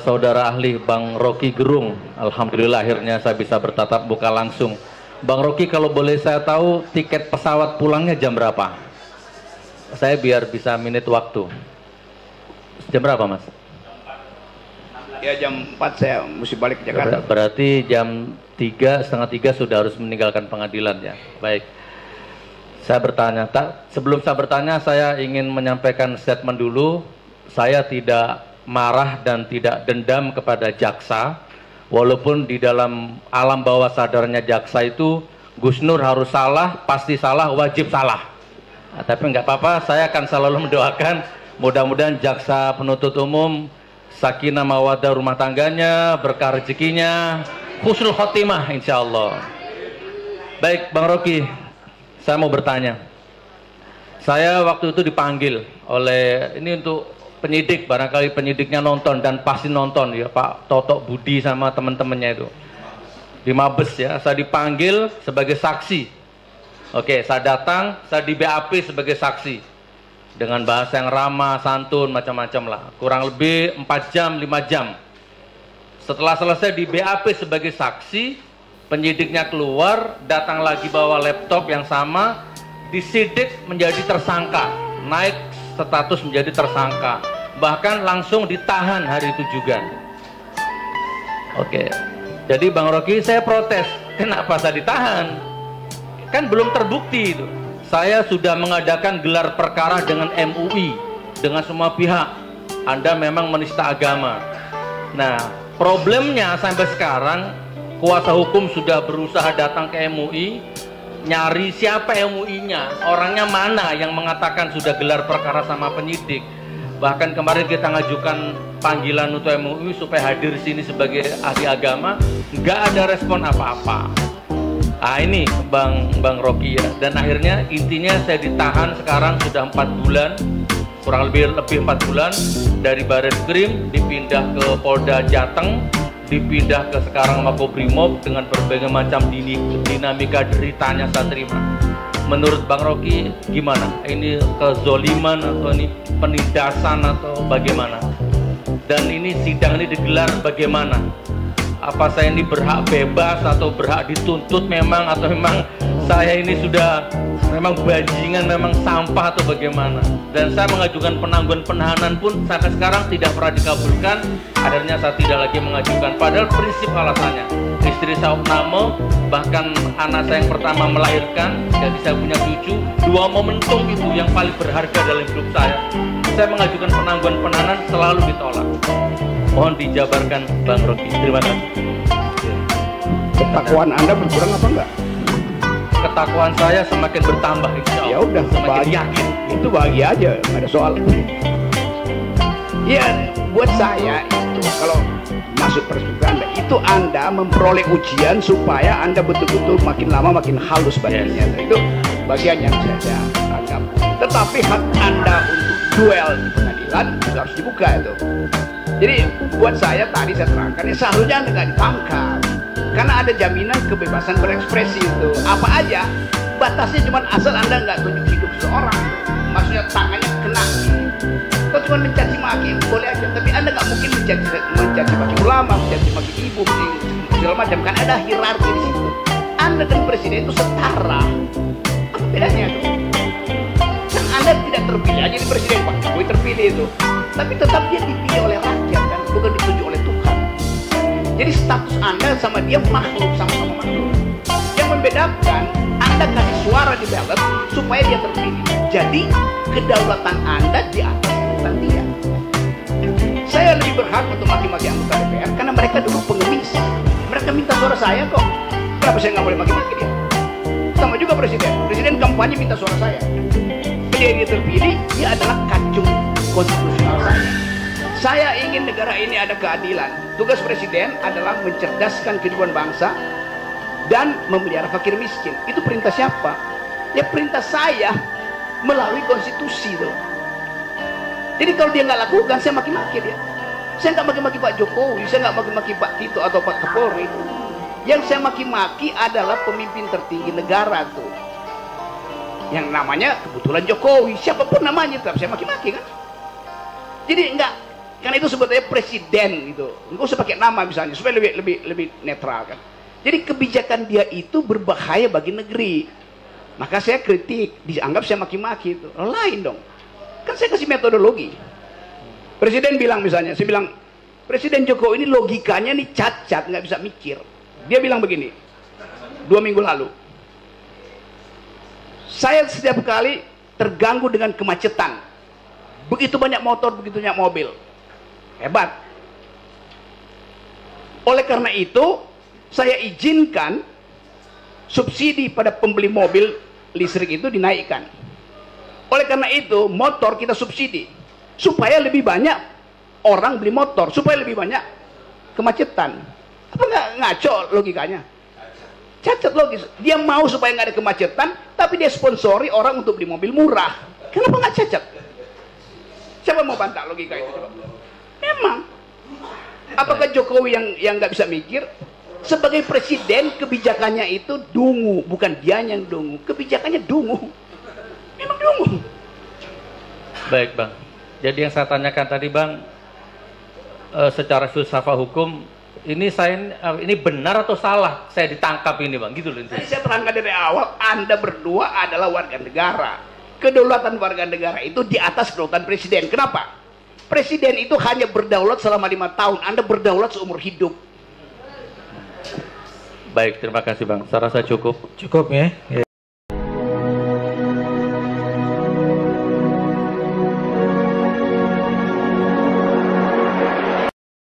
Saudara ahli Bang Rocky Gerung, alhamdulillah akhirnya saya bisa bertatap muka langsung. Bang Rocky, kalau boleh saya tahu tiket pesawat pulangnya jam berapa? Saya biar bisa minute waktu. Jam berapa, Mas? Ya jam 4 saya mesti balik ke Jakarta. Berarti jam 3, setengah 3 sudah harus meninggalkan pengadilan ya. Baik. Saya bertanya, sebelum saya bertanya saya ingin menyampaikan statement dulu. Saya tidak marah dan tidak dendam kepada jaksa, walaupun di dalam alam bawah sadarnya jaksa itu Gus Nur harus salah, pasti salah, wajib salah. Nah, tapi nggak apa-apa, saya akan selalu mendoakan mudah-mudahan jaksa penuntut umum sakinah mawaddah rumah tangganya, berkah rezekinya, husnul khotimah insya Allah. Baik Bang Rocky, saya mau bertanya. Saya waktu itu dipanggil oleh, ini untuk penyidik, barangkali penyidiknya nonton dan pasti nonton ya, Pak Totok Budi sama teman-temannya itu di Mabes ya. Saya dipanggil sebagai saksi. Oke, saya datang, saya di BAP sebagai saksi dengan bahasa yang ramah, santun, macam-macam lah. Kurang lebih 4 jam, 5 jam. Setelah selesai di BAP sebagai saksi, penyidiknya keluar, datang lagi bawa laptop yang sama, disidik menjadi tersangka, naik status menjadi tersangka, bahkan langsung ditahan hari itu juga. Oke, jadi Bang Rocky, saya protes, kenapa saya ditahan? Kan belum terbukti itu. Saya sudah mengadakan gelar perkara dengan MUI, dengan semua pihak. Anda memang menista agama. Nah, problemnya sampai sekarang kuasa hukum sudah berusaha datang ke MUI, nyari siapa MUI-nya, orangnya mana yang mengatakan sudah gelar perkara sama penyidik. Bahkan kemarin kita ngajukan panggilan untuk MUI supaya hadir di sini sebagai ahli agama, nggak ada respon apa-apa. Ah ini Bang Rocky ya. Dan akhirnya intinya saya ditahan sekarang sudah 4 bulan, kurang lebih 4 bulan, dari Barreskrim dipindah ke Polda Jateng, dipindah ke sekarang Makobrimob dengan berbagai macam dinamika deritanya saya terima. Menurut Bang Rocky gimana? Ini kezoliman atau ini penindasan atau bagaimana? Dan ini sidang ini digelar bagaimana? Apa saya ini berhak bebas atau berhak dituntut memang, atau memang saya ini sudah memang bajingan, memang sampah atau bagaimana? Dan saya mengajukan penangguhan penahanan pun sampai sekarang tidak pernah dikabulkan. Akhirnya saya tidak lagi mengajukan, padahal prinsip alasannya istri saya nama, bahkan anak saya yang pertama melahirkan, jadi saya punya cucu, 2 momentum itu yang paling berharga dalam hidup saya. Saya mengajukan penangguhan penahanan selalu ditolak. Mohon dijabarkan Bang Rocky. Terima kasih. Ketakwaan Anda berkurang apa enggak? Ketakwaan saya semakin bertambah insya Allah. Ya udah, semakin yakin. Itu bahagia aja, nggak ada soal. Ya, buat saya itu kalau masuk perspektif Anda, itu Anda memperoleh ujian supaya Anda betul-betul makin lama makin halus badannya. Yes. Itu bagian yang saya anggap. Tetapi hak Anda untuk duel di pengadilan itu harus dibuka itu. Jadi buat saya tadi saya terangkan, ya seharusnya Anda nggak ditangkap karena ada jaminan kebebasan berekspresi itu. Apa aja batasnya, cuma asal Anda nggak tunjuk hidup seseorang, maksudnya tangannya kena. Kalau cuma mencaci maki boleh aja, tapi Anda nggak mungkin mencaci maki ulama, mencaci maki ibu, segala macam, kan ada hierarki di situ. Anda dan presiden itu setara. Apa bedanya itu? Kan Anda tidak terpilih aja di presiden, Pak Jokowi terpilih itu, tapi tetap dia dipilih oleh rakyat kan, bukan ditunjuk oleh Tuhan. Jadi status Anda sama dia makhluk, sama-sama makhluk. Yang membedakan, Anda kasih suara di ballot supaya dia terpilih. Jadi kedaulatan Anda di atas kedaulatan dia. Saya lebih berhak untuk maki-maki anggota DPR karena mereka dulu pengemis. Mereka minta suara saya kok. Kenapa saya nggak boleh maki-maki dia? Sama juga presiden. Presiden kampanye minta suara saya. Ketika dia terpilih, dia adalah kacung konstitusional saya. Saya ingin negara ini ada keadilan. Tugas presiden adalah mencerdaskan kehidupan bangsa dan memelihara fakir miskin. Itu perintah siapa? Ya perintah saya melalui konstitusi itu. Jadi kalau dia nggak lakukan, saya maki-maki dia. Saya nggak maki-maki Pak Jokowi, saya nggak maki-maki Pak Tito atau Pak Kapolri. Yang saya maki-maki adalah pemimpin tertinggi negara tuh. Yang namanya kebetulan Jokowi, siapapun namanya tetap saya maki-maki kan. Jadi enggak, Karena itu sebetulnya presiden gitu. Enggak usah pakai nama misalnya supaya lebih netral kan. Jadi kebijakan dia itu berbahaya bagi negeri. Maka saya kritik, dianggap saya maki-maki itu. Lain dong. Kan saya kasih metodologi. Presiden bilang misalnya, saya bilang Presiden Jokowi ini logikanya nih cacat, nggak bisa mikir. Dia bilang begini, 2 minggu lalu, saya setiap kali terganggu dengan kemacetan. Begitu banyak motor, begitu banyak mobil. Hebat. Oleh karena itu, saya izinkan subsidi pada pembeli mobil listrik itu dinaikkan. Oleh karena itu, motor kita subsidi. Supaya lebih banyak orang beli motor, supaya lebih banyak kemacetan. Apa nggak ngaco logikanya? Cacat logis. Dia mau supaya nggak ada kemacetan, tapi dia sponsori orang untuk beli mobil murah. Kenapa nggak cacat? Siapa mau bantah logika itu? Coba. Memang. Apakah Jokowi yang nggak bisa mikir? Sebagai presiden, kebijakannya itu dungu, bukan dia yang dungu. Kebijakannya dungu. Memang dungu. Baik Bang. Jadi yang saya tanyakan tadi Bang, secara filsafat hukum, ini benar atau salah saya ditangkap ini Bang, gitu loh. Jadi saya terangkan dari awal, Anda berdua adalah warga negara. Kedaulatan warga negara itu di atas kedaulatan presiden. Kenapa? Presiden itu hanya berdaulat selama 5 tahun, Anda berdaulat seumur hidup. Baik, terima kasih Bang. Saya rasa cukup. Cukup ya.